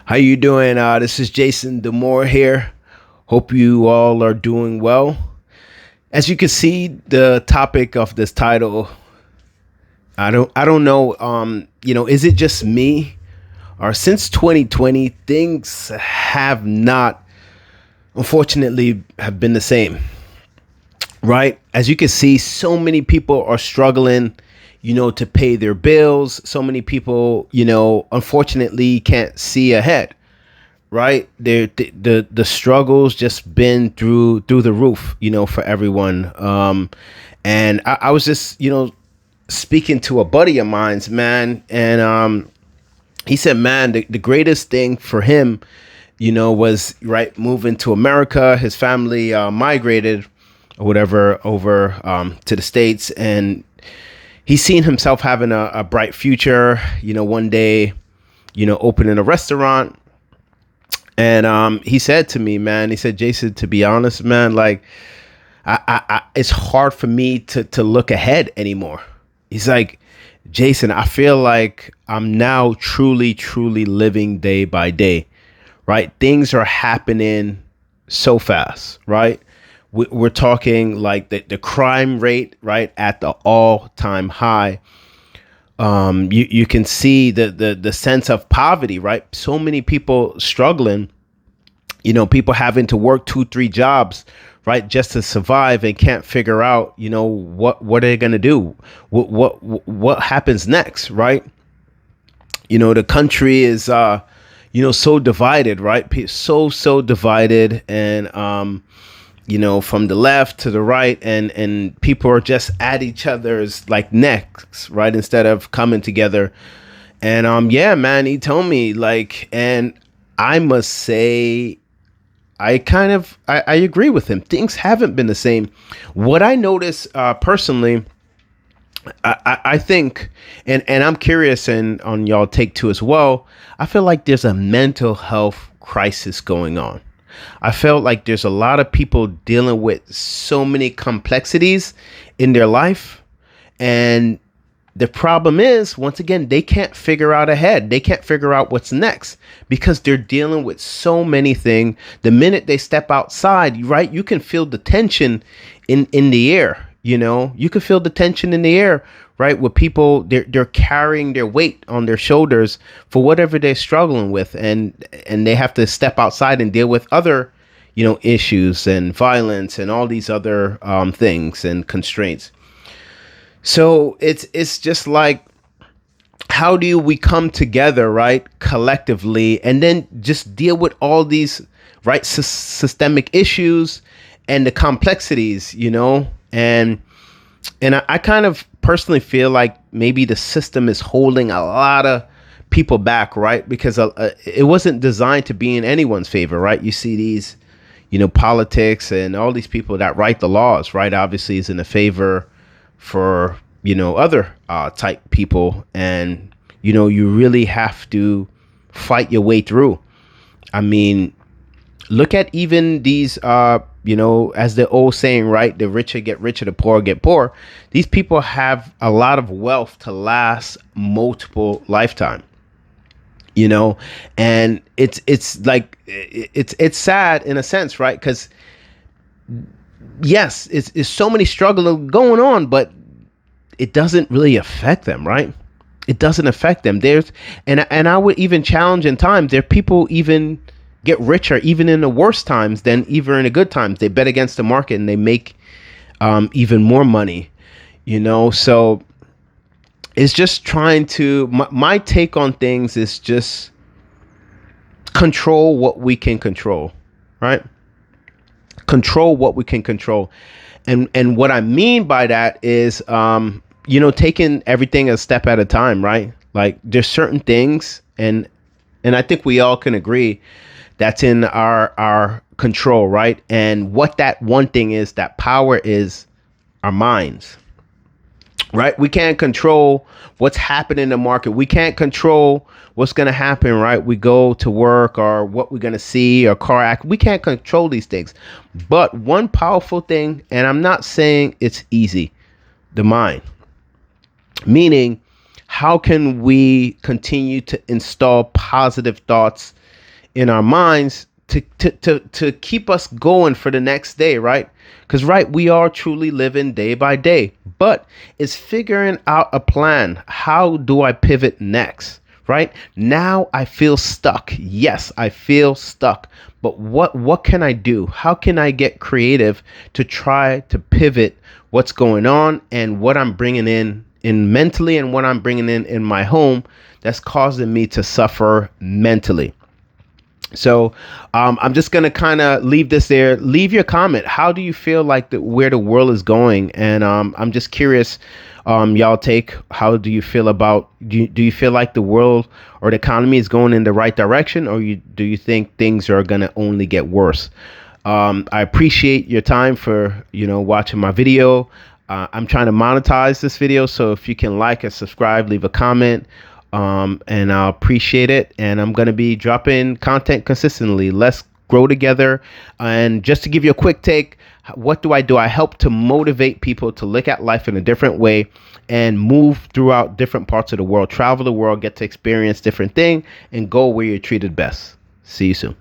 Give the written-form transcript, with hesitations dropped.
How you doing? This is Jason Demore here. Hope you all are doing well. As you can see, the topic of this title, I don't know. Is it just me, or since 2020, things have not, unfortunately, have been the same, right? As you can see, so many people are struggling, to pay their bills. So many people, unfortunately, can't see ahead, right? The struggles just been through the roof, for everyone. And I was just, speaking to a buddy of mine's, man, and he said, man, the greatest thing for him, was right moving to America. His family migrated or whatever over to the States, and he's seen himself having a bright future, one day, opening a restaurant. And he said to me, man, he said, Jason, to be honest, man, like it's hard for me to look ahead anymore. He's like, Jason, I feel like I'm now truly, truly living day by day, right? Things are happening so fast, right? We're talking like the crime rate, right, at the all-time high. You can see the sense of poverty, right? So many people struggling, people having to work 2, 3 jobs, right, just to survive, and can't figure out, what are they going to do? What happens next, right? The country is, so divided, right? So divided. And, from the left to the right, and people are just at each other's like necks, right, instead of coming together. And yeah, man, he told me, like, and I must say, I agree with him. Things haven't been the same. What I notice personally, I think, and I'm curious, and on y'all take two as well, I feel like there's a mental health crisis going on. I felt like there's a lot of people dealing with so many complexities in their life. And the problem is, once again, they can't figure out ahead. They can't figure out what's next because they're dealing with so many things. The minute they step outside, right, you can feel the tension in the air. You can feel the tension in the air, right? With people, they're carrying their weight on their shoulders for whatever they're struggling with, and they have to step outside and deal with other, issues and violence and all these other things and constraints. So it's just like, how do we come together, right, collectively, and then just deal with all these, right, systemic issues and the complexities, and I kind of personally feel like maybe the system is holding a lot of people back, right? Because it wasn't designed to be in anyone's favor, right? You see these, politics and all these people that write the laws, right? Obviously is in a favor for, other type people. And, you really have to fight your way through. I mean, look at even these, as the old saying, right? The richer get richer, the poor get poor. These people have a lot of wealth to last multiple lifetime, and it's like, it's sad in a sense, right? Because yes, it's so many struggles going on, but it doesn't really affect them, right? It doesn't affect them. And I would even challenge, in times there, people even get richer even in the worst times than even in the good times. They bet against the market and they make even more money, so it's just trying to, my take on things is just control what we can control, right? Control what we can control. And what I mean by that is, taking everything a step at a time, right? Like, there's certain things, and I think we all can agree that's in our control, right? And what that one thing is, that power is our minds, right? We can't control what's happening in the market. We can't control what's going to happen, right? We go to work, or what we're going to see, or car act. We can't control these things. But one powerful thing, and I'm not saying it's easy, the mind. Meaning, how can we continue to install positive thoughts in our minds to keep us going for the next day, right? Because, right, we are truly living day by day, but it's figuring out a plan. How do I pivot next? Right now, I feel stuck. Yes, I feel stuck. But what can I do? How can I get creative to try to pivot what's going on and what I'm bringing in mentally and what I'm bringing in my home that's causing me to suffer mentally? So I'm just going to kind of leave this there. Leave your comment. How do you feel like where the world is going? And I'm just curious, y'all take, how do you feel about, do you feel like the world or the economy is going in the right direction, or do you think things are going to only get worse? I appreciate your time for, watching my video. I'm trying to monetize this video. So if you can like and subscribe, leave a comment. And I'll appreciate it. And I'm going to be dropping content consistently. Let's grow together. And just to give you a quick take, what do? I help to motivate people to look at life in a different way and move throughout different parts of the world, travel the world, get to experience different things, and go where you're treated best. See you soon.